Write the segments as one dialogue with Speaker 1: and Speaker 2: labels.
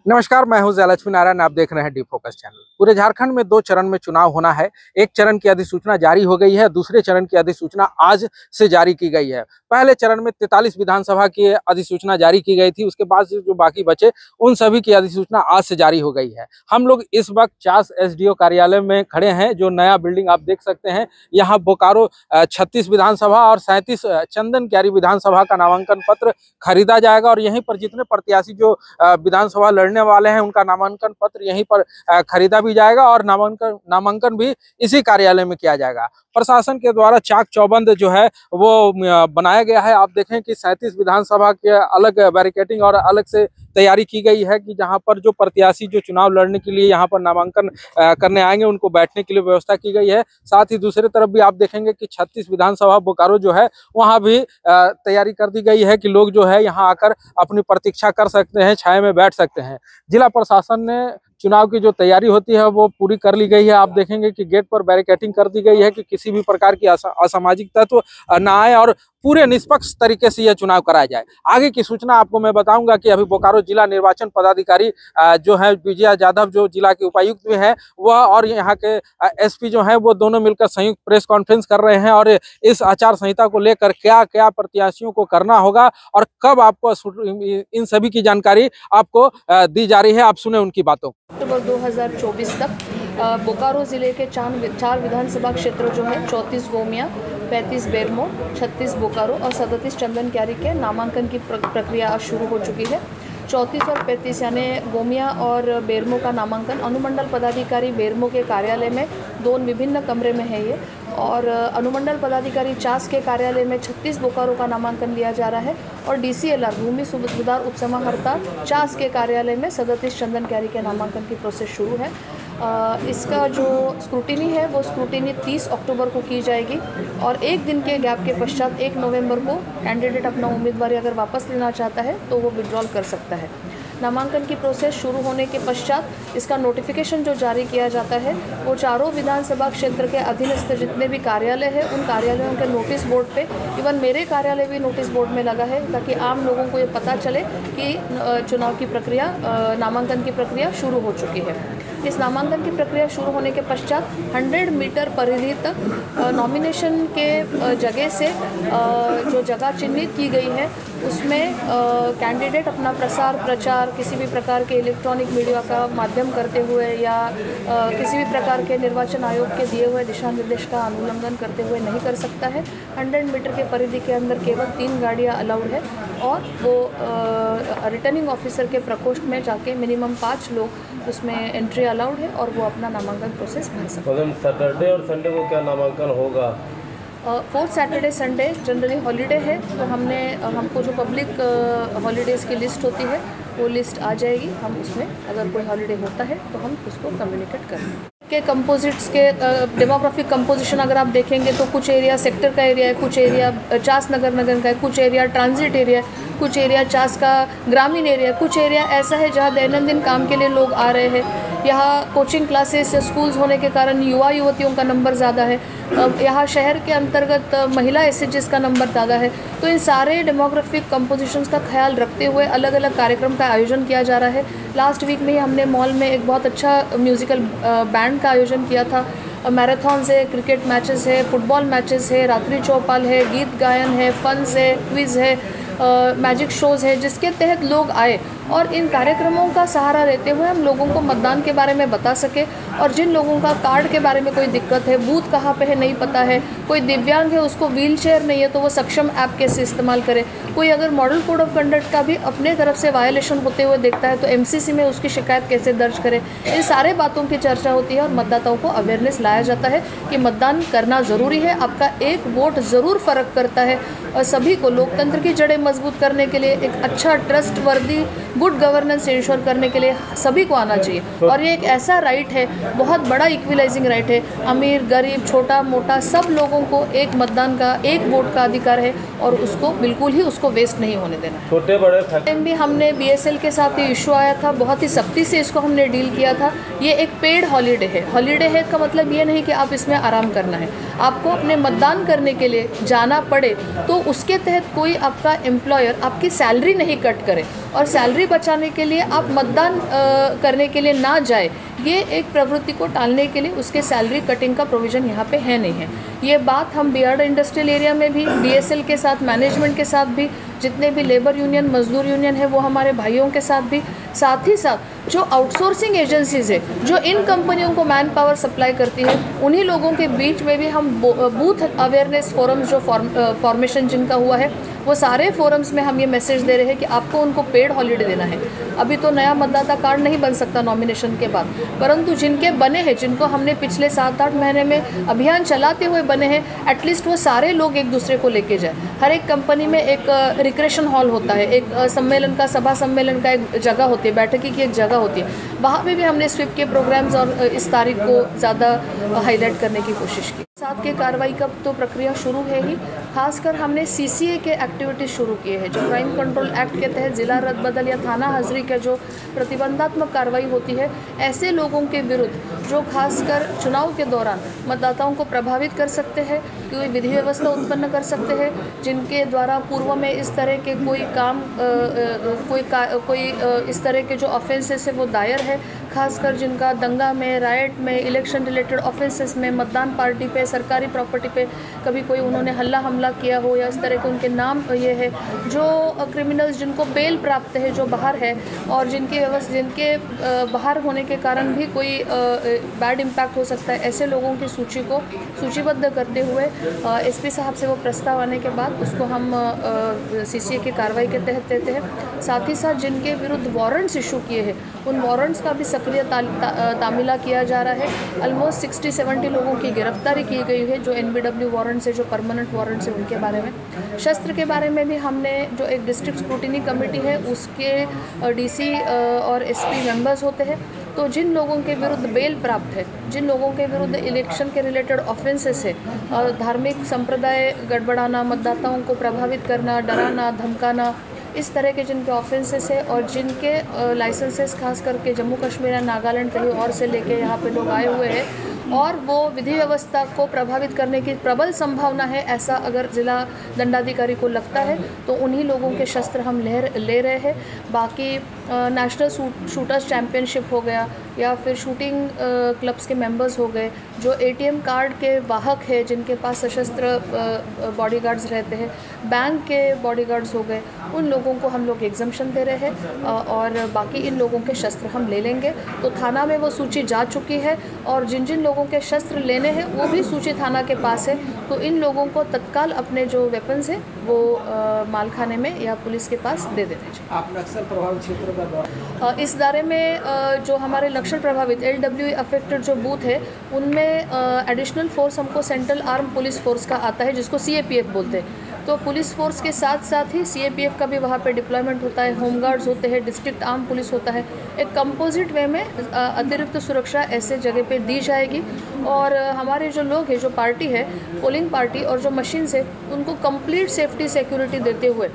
Speaker 1: नमस्कार, मैं हूं लक्ष्मी नारायण। आप देख रहे हैं डी फोकस चैनल। पूरे झारखंड में 2 चरण में चुनाव होना है। एक चरण की अधिसूचना जारी हो गई है, दूसरे चरण की अधिसूचना आज से जारी की गई है। पहले चरण में 43 विधानसभा की अधिसूचना जारी की गई थी, उसके बाद जो बाकी बचे उन सभी की अधिसूचना आज से जारी हो गई है। हम लोग इस वक्त चास एसडीओ कार्यालय में खड़े हैं, जो नया बिल्डिंग आप देख सकते हैं। यहाँ बोकारो 36 विधानसभा और 37 चंदन क्यारी विधानसभा का नामांकन पत्र खरीदा जाएगा और यहीं पर जितने प्रत्याशी जो विधानसभा लड़ने वाले हैं उनका नामांकन पत्र यहीं पर खरीदा भी जाएगा और नामांकन भी इसी कार्यालय में किया जाएगा। प्रशासन के द्वारा चाक चौबंद जो है वो बनाया गया है। आप देखें कि 37 विधानसभा के अलग बैरिकेडिंग और अलग से तैयारी की गई है कि जहां पर जो प्रत्याशी जो चुनाव लड़ने के लिए यहां पर नामांकन करने आएंगे उनको बैठने के लिए व्यवस्था की गई है। साथ ही दूसरी तरफ भी आप देखेंगे कि 36 विधानसभा बोकारो जो है वहां भी तैयारी कर दी गई है कि लोग जो है यहाँ आकर अपनी प्रतीक्षा कर सकते हैं, छाया में बैठ सकते हैं। जिला प्रशासन ने चुनाव की जो तैयारी होती है वो पूरी कर ली गई है। आप देखेंगे कि गेट पर बैरिकेडिंग कर दी गई है कि किसी भी प्रकार की असामाजिक तत्व ना आए और पूरे निष्पक्ष तरीके से यह चुनाव कराया जाए। आगे की सूचना आपको मैं बताऊंगा कि अभी बोकारो जिला निर्वाचन पदाधिकारी जो है विजया यादव, जो जिला के उपायुक्त भी हैं, वह और यहाँ के एसपी जो हैं वो दोनों मिलकर संयुक्त प्रेस कॉन्फ्रेंस कर रहे हैं और इस आचार संहिता को लेकर क्या क्या प्रत्याशियों को करना होगा और कब आपको इन सभी की जानकारी आपको दी जा रही है। आप सुने उनकी बातों।
Speaker 2: अक्टूबर 2024 तक बोकारो ज़िले के 4 विधानसभा क्षेत्र जो है 34 गोमिया, 35 बेरमो, 36 बोकारो और 37 चंदन क्यारी के नामांकन की प्रक्रिया शुरू हो चुकी है। 34 और 35 यानी गोमिया और बेरमो का नामांकन अनुमंडल पदाधिकारी बेरमो के कार्यालय में 2 विभिन्न कमरे में है ये, और अनुमंडल पदाधिकारी चास के कार्यालय में 36 बोकारो का नामांकन लिया जा रहा है और DCLR भूमि सुधार उपसमाहर्ता चास के कार्यालय में 37 चंदन क्यारी के नामांकन की प्रोसेस शुरू है। इसका जो स्क्रूटिनी है वो स्क्रूटिनी 30 अक्टूबर को की जाएगी और एक दिन के गैप के पश्चात 1 नवंबर को कैंडिडेट अपना उम्मीदवारी अगर वापस लेना चाहता है तो वो विड्रॉल कर सकता है। नामांकन की प्रोसेस शुरू होने के पश्चात इसका नोटिफिकेशन जो जारी किया जाता है वो चारों विधानसभा क्षेत्र के अधीनस्थ जितने भी कार्यालय हैं उन कार्यालयों के नोटिस बोर्ड पे, इवन मेरे कार्यालय भी नोटिस बोर्ड में लगा है ताकि आम लोगों को ये पता चले कि चुनाव की प्रक्रिया, नामांकन की प्रक्रिया शुरू हो चुकी है। इस नामांकन की प्रक्रिया शुरू होने के पश्चात 100 मीटर परिधि तक नॉमिनेशन के जगह से जो जगह चिन्हित की गई है उसमें कैंडिडेट अपना प्रसार प्रचार किसी भी प्रकार के इलेक्ट्रॉनिक मीडिया का माध्यम करते हुए या किसी भी प्रकार के निर्वाचन आयोग के दिए हुए दिशा निर्देश का अनुल्लंघन करते हुए नहीं कर सकता है। 100 मीटर के परिधि के अंदर केवल 3 गाड़ियाँ अलाउड है और वो रिटर्निंग ऑफिसर के प्रकोष्ठ में जाके मिनिमम 5 लोग उसमें एंट्री अलाउड है और वो अपना नामांकन प्रोसेस भर सकते हैं।
Speaker 3: सैटरडे और संडे को क्या नामांकन होगा?
Speaker 2: 4 सैटरडे संडे जनरली हॉलीडे है, तो हमको जो पब्लिक हॉलीडेज़ की लिस्ट होती है वो लिस्ट आ जाएगी। हम उसमें अगर कोई हॉलीडे होता है तो हम उसको कम्युनिकेट करेंगे। के कंपोजिट्स के डेमोग्राफिक कंपोजिशन अगर आप देखेंगे तो कुछ एरिया सेक्टर का एरिया है, कुछ एरिया चास नगर का है, कुछ एरिया ट्रांजिट एरिया है, कुछ एरिया चास का ग्रामीण एरिया, कुछ एरिया ऐसा है जहाँ दैनंदिन काम के लिए लोग आ रहे हैं। यहाँ कोचिंग क्लासेस स्कूल्स होने के कारण युवा युवतियों का नंबर ज़्यादा है। यहाँ शहर के अंतर्गत महिला एसएचजीस का नंबर ज़्यादा है। तो इन सारे डेमोग्राफिक कंपोजिशंस का ख्याल रखते हुए अलग अलग कार्यक्रम का आयोजन किया जा रहा है। लास्ट वीक में ही हमने मॉल में एक बहुत अच्छा म्यूज़िकल बैंड का आयोजन किया था। मैराथन्स है, क्रिकेट मैचेस है, फुटबॉल मैचेस है, रात्रि चौपाल है, गीत गायन है, फन्स है, क्विज़ है, मैजिक शोज़ है, जिसके तहत लोग आए और इन कार्यक्रमों का सहारा लेते हुए हम लोगों को मतदान के बारे में बता सके। और जिन लोगों का कार्ड के बारे में कोई दिक्कत है, बूथ कहाँ पे है नहीं पता है, कोई दिव्यांग है उसको व्हीलचेयर नहीं है तो वो सक्षम ऐप कैसे इस्तेमाल करे, कोई अगर मॉडल कोड ऑफ कंडक्ट का भी अपने तरफ से वायलेशन होते हुए देखता है तो MCC में उसकी शिकायत कैसे दर्ज करे, इन सारे बातों की चर्चा होती है और मतदाताओं को अवेयरनेस लाया जाता है कि मतदान करना ज़रूरी है, आपका एक वोट ज़रूर फ़र्क करता है। और सभी को लोकतंत्र की जड़ें मजबूत करने के लिए, एक अच्छा ट्रस्ट वर्दी गुड गवर्नेंस इंश्योर करने के लिए सभी को आना चाहिए। और ये एक ऐसा राइट है, बहुत बड़ा इक्विलाइजिंग राइट है। अमीर गरीब छोटा मोटा सब लोगों को एक मतदान का, एक वोट का अधिकार है और उसको बिल्कुल ही उसको वेस्ट नहीं होने देना।
Speaker 3: छोटे बड़े
Speaker 2: टाइम भी हमने BSL के साथ ये इशू आया था, बहुत ही सख्ती से इसको हमने डील किया था। ये एक पेड हॉलीडे है। हॉलीडे है का मतलब ये नहीं कि आप इसमें आराम करना है, आपको अपने मतदान करने के लिए जाना पड़े तो उसके तहत कोई आपका एम्प्लॉयर आपकी सैलरी नहीं कट करे और सैलरी बचाने के लिए आप मतदान करने के लिए ना जाए, ये एक प्रवृत्ति को टालने के लिए उसके सैलरी कटिंग का प्रोविज़न यहाँ पे है नहीं है। ये बात हम बिहार इंडस्ट्रियल एरिया में भी BSL के साथ, मैनेजमेंट के साथ भी, जितने भी लेबर यूनियन, मजदूर यूनियन है वो हमारे भाइयों के साथ भी, साथ ही साथ जो आउटसोर्सिंग एजेंसीज़ है जो इन कंपनियों को मैन पावर सप्लाई करती है, उन्हीं लोगों के बीच में भी हम बूथ अवेयरनेस फोरम्स जो फॉर्मेशन जिनका हुआ है, वो सारे फोरम्स में हम ये मैसेज दे रहे हैं कि आपको उनको पेड हॉलीडे देना है। अभी तो नया मतदाता कार्ड नहीं बन सकता नॉमिनेशन के बाद, परंतु जिनके बने हैं, जिनको हमने पिछले 7-8 महीने में अभियान चलाते हुए बने हैं, एटलीस्ट वो सारे लोग एक दूसरे को लेके जाए। हर एक कंपनी में एक रिक्रेशन हॉल होता है, एक सम्मेलन का, सभा सम्मेलन का एक जगह होती है, बैठकी की एक जगह होती है, वहाँ पे भी हमने स्वीप के प्रोग्राम्स और इस तारीख को ज़्यादा हाईलाइट करने की कोशिश की। साथ के कार्रवाई का तो प्रक्रिया शुरू है ही, खासकर हमने CCA के एक्टिविटीज़ शुरू किए हैं, जो क्राइम कंट्रोल एक्ट के तहत जिला रद्द-बदल या थाना हाजिरी का जो प्रतिबंधात्मक कार्रवाई होती है, ऐसे लोगों के विरुद्ध जो खासकर चुनाव के दौरान मतदाताओं को प्रभावित कर सकते हैं, कोई विधि व्यवस्था उत्पन्न कर सकते हैं, जिनके द्वारा पूर्व में इस तरह के कोई काम कोई इस तरह के जो ऑफेंसेस है वो दायर है, खासकर जिनका दंगा में, राइट में, इलेक्शन रिलेटेड ऑफेंसेस में, मतदान पार्टी पे, सरकारी प्रॉपर्टी पे कभी कोई उन्होंने हल्ला हमला किया हो या इस तरह के उनके नाम ये है, जो क्रिमिनल्स जिनको बेल प्राप्त है, जो बाहर है और जिनके बाहर होने के कारण भी कोई बैड इम्पैक्ट हो सकता है, ऐसे लोगों की सूची को सूचीबद्ध करते हुए SP साहब से वो प्रस्ताव आने के बाद उसको हम CCA की कार्रवाई के तहत देते हैं। साथ ही साथ जिनके विरुद्ध वारंट्स इशू किए हैं, उन वारंट्स का भी सक्रिय तामीला किया जा रहा है। ऑलमोस्ट 60-70 लोगों की गिरफ्तारी की गई है, जो NBW वारंट्स है, जो परमानेंट वारंट्स है, उनके बारे में। शस्त्र के बारे में भी हमने जो एक डिस्ट्रिक्ट स्क्रूटिनी कमेटी है उसके DC और SP मेंबर्स होते हैं, तो जिन लोगों के विरुद्ध बेल प्राप्त है, जिन लोगों के विरुद्ध इलेक्शन के रिलेटेड ऑफेंसेस है, धार्मिक संप्रदाय गड़बड़ाना, मतदाताओं को प्रभावित करना, डराना, धमकाना, इस तरह के जिनके ऑफेंसेस है और जिनके लाइसेंसेस खास करके जम्मू कश्मीर या नागालैंड कहीं और से लेके यहाँ पे लोग आए हुए हैं और वो विधि व्यवस्था को प्रभावित करने की प्रबल संभावना है, ऐसा अगर जिला दंडाधिकारी को लगता है तो उन्हीं लोगों के शस्त्र हम ले रहे हैं। बाकी नेशनल शूटर्स चैम्पियनशिप हो गया या फिर शूटिंग क्लब्स के मेंबर्स हो गए, जो ATM कार्ड के वाहक है, जिनके पास सशस्त्र बॉडीगार्ड्स रहते हैं, बैंक के बॉडीगार्ड्स हो गए, उन लोगों को हम लोग एग्जम्पशन दे रहे हैं और बाकी इन लोगों के शस्त्र हम ले लेंगे। तो थाना में वो सूची जा चुकी है और जिन जिन लोगों के शस्त्र लेने हैं वो भी सूची थाना के पास है, तो इन लोगों को तत्काल अपने जो वेपन्स हैं वो मालखाने में या पुलिस के पास दे देने चाहिए।
Speaker 1: आप नक्सल प्रभावित क्षेत्र का दौरा
Speaker 2: इस दायरे में जो हमारे नक्सल प्रभावित LWE अफेक्टेड जो बूथ है उनमें एडिशनल फोर्स हमको सेंट्रल आर्म पुलिस फोर्स का आता है, जिसको CAPF बोलते हैं। तो पुलिस फोर्स के साथ साथ ही CAPF का भी वहाँ पे डिप्लॉयमेंट होता है, होमगार्ड्स होते हैं, डिस्ट्रिक्ट आर्म पुलिस होता है। एक कंपोजिट वे में अतिरिक्त सुरक्षा ऐसे जगह पे दी जाएगी और हमारे जो लोग हैं, जो पार्टी है, पोलिंग पार्टी और जो मशीन्स है, उनको कंप्लीट सेफ्टी सिक्योरिटी देते हुए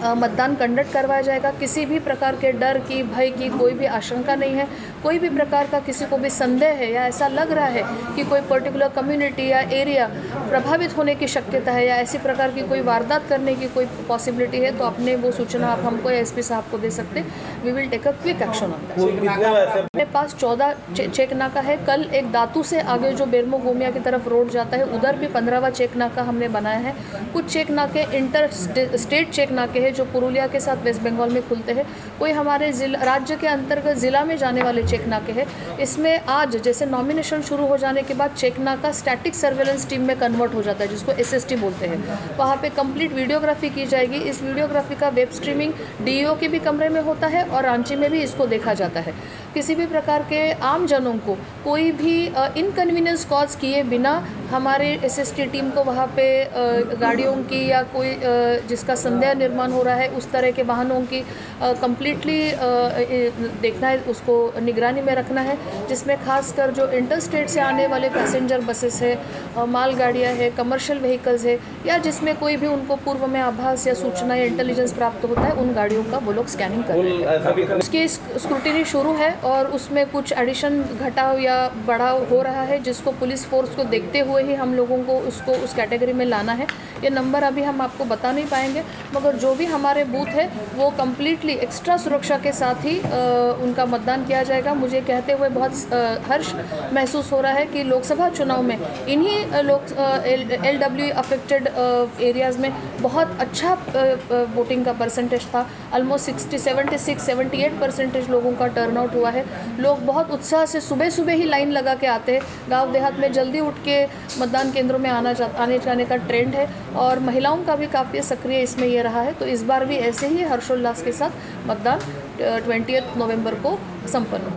Speaker 2: मतदान कंडक्ट करवाया जाएगा। किसी भी प्रकार के डर की, भय की कोई भी आशंका नहीं है। कोई भी प्रकार का किसी को भी संदेह है या ऐसा लग रहा है कि कोई पर्टिकुलर कम्युनिटी या एरिया प्रभावित होने की शक्यता है या ऐसी प्रकार की कोई वारदात करने की कोई पॉसिबिलिटी है, तो अपने वो सूचना आप हमको या SP साहब को दे सकते। We will take a quick action on that. अपने पास 14 चेक नाका है। कल एक दातू से आगे जो बेरमो गोमिया की तरफ रोड जाता है, उधर भी 15वां चेक नाका हमने बनाया है। कुछ चेक नाके इंटर स्टेट चेक नाके हैं जो पुरुलिया के साथ वेस्ट बंगाल में खुलते हैं। कोई हमारे राज्य के अंतर्गत ज़िला में जाने वाले चेक नाके हैं। इसमें आज जैसे नॉमिनेशन शुरू हो जाने के बाद चेक नाका स्टैटिक सर्वेलेंस टीम में कन्वर्ट हो जाता है, जिसको SST बोलते हैं। वहाँ पे कंप्लीट वीडियोग्राफी की जाएगी। इस वीडियोग्राफी का वेब स्ट्रीमिंग DEO के भी कमरे में होता है और रांची में भी इसको देखा जाता है। किसी भी प्रकार के आम जनों को कोई भी इनकन्वीनियंस कॉज किए बिना हमारे SST टीम को वहाँ पे गाड़ियों की या कोई जिसका संदेह निर्माण हो हो रहा है उस तरह के वाहनों की कम्प्लीटली देखना है, उसको निगरानी में रखना है, जिसमें खासकर जो इंटर स्टेट से आने वाले पैसेंजर बसेस है, मालगाड़ियाँ है, कमर्शियल व्हीकल्स है, या जिसमें कोई भी उनको पूर्व में आभास या सूचना या इंटेलिजेंस प्राप्त होता है, उन गाड़ियों का वो लोग स्कैनिंग कर रहे हैं। उसकी स्क्रूटिनी शुरू है और उसमें कुछ एडिशन घटाव या बढ़ाव हो रहा है, जिसको पुलिस फोर्स को देखते हुए ही हम लोगों को उसको उस कैटेगरी में लाना है। ये नंबर अभी हम आपको बता नहीं पाएंगे, मगर जो भी हमारे बूथ है वो कम्प्लीटली एक्स्ट्रा सुरक्षा के साथ ही उनका मतदान किया जाएगा। मुझे कहते हुए बहुत हर्ष महसूस हो रहा है कि लोकसभा चुनाव में इन्हीं LW अफेक्टेड एरियाज़ में बहुत अच्छा वोटिंग का परसेंटेज था। ऑलमोस्ट 76-78% लोगों का टर्नआउट हुआ है। लोग बहुत उत्साह से सुबह सुबह ही लाइन लगा के आते हैं। गांव देहात में जल्दी उठ के मतदान केंद्रों में आने जाने का ट्रेंड है और महिलाओं का भी काफ़ी सक्रिय इसमें ये रहा है। तो इस बार भी ऐसे ही हर्षोल्लास के साथ मतदान 20 नवंबर को संपन्न